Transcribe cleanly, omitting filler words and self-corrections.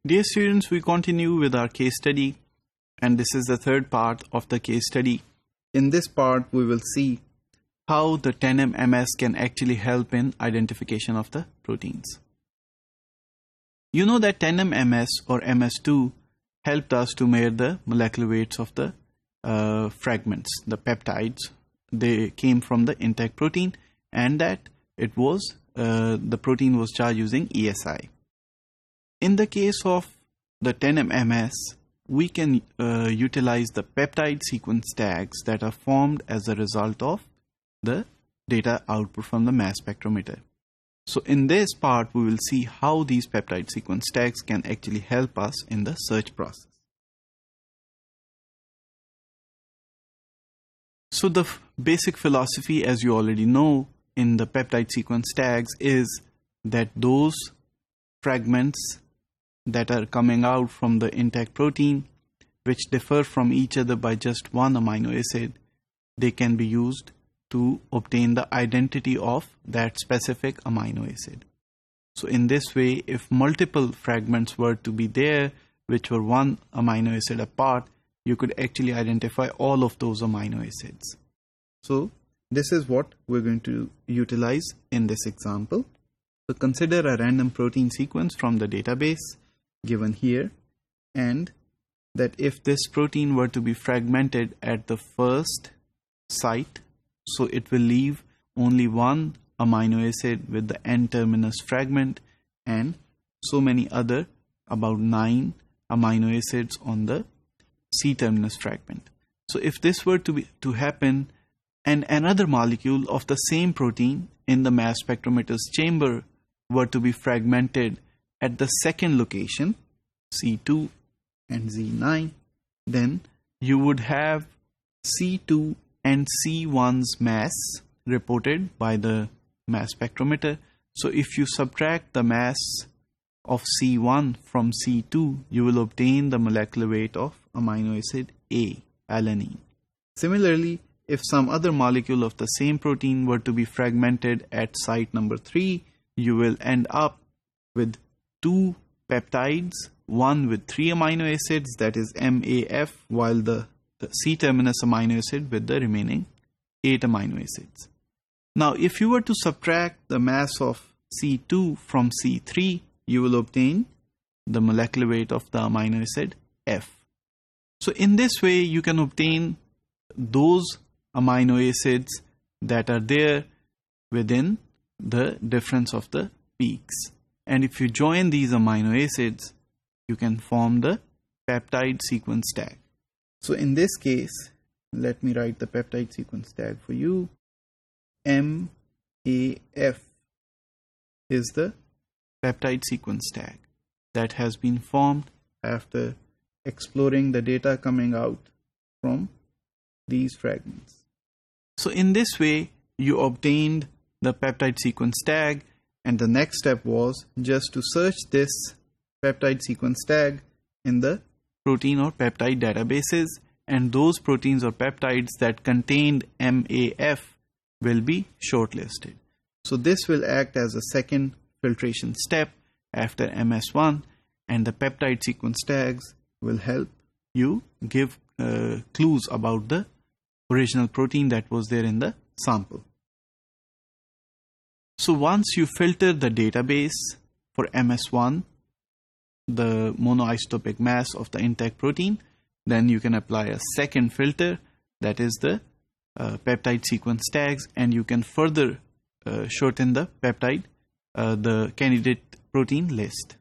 Dear students, we continue with our case study, and this is the third part of the case study. In this part, we will see how the 10M-MS can actually help in identification of the proteins. You know that 10M-MS or MS2 helped us to measure the molecular weights of the fragments, the peptides. They came from the intact protein, and that it was the protein was charged using ESI. In the case of the 10M-MS, we can utilize the peptide sequence tags that are formed as a result of the data output from the mass spectrometer. So in this part, we will see how these peptide sequence tags can actually help us in the search process. So the basic philosophy, as you already know, in the peptide sequence tags is that those fragments that are coming out from the intact protein, which differ from each other by just one amino acid, they can be used to obtain the identity of that specific amino acid. So in this way, if multiple fragments were to be there, which were one amino acid apart, you could actually identify all of those amino acids. So this is what we're going to utilize in this example. So consider a random protein sequence from the database given here, and that if this protein were to be fragmented at the first site, so it will leave only one amino acid with the N-terminus fragment and so many other, about 9 amino acids on the C-terminus fragment. So if this were to happen, and another molecule of the same protein in the mass spectrometer's chamber were to be fragmented at the second location, C2 and Z9, then you would have C2 and C1's mass reported by the mass spectrometer. So if you subtract the mass of C1 from C2, you will obtain the molecular weight of amino acid A, alanine. Similarly, if some other molecule of the same protein were to be fragmented at site number 3, you will end up with 2 peptides, one with 3 amino acids, that is MAF, while the C-terminus amino acid with the remaining 8 amino acids. Now, if you were to subtract the mass of C2 from C3, you will obtain the molecular weight of the amino acid F. So in this way, you can obtain those amino acids that are there within the difference of the peaks. And if you join these amino acids, you can form the peptide sequence tag. So in this case, let me write the peptide sequence tag for you. MAF is the peptide sequence tag that has been formed after exploring the data coming out from these fragments. So in this way, you obtained the peptide sequence tag, and the next step was just to search this peptide sequence tag in the protein or peptide databases, and those proteins or peptides that contained MAF will be shortlisted. So this will act as a second filtration step after MS1, and the peptide sequence tags will help you give clues about the original protein that was there in the sample. So once you filter the database for MS1, the monoisotopic mass of the intact protein, then you can apply a second filter, that is the peptide sequence tags, and you can further shorten the peptide, the candidate protein list.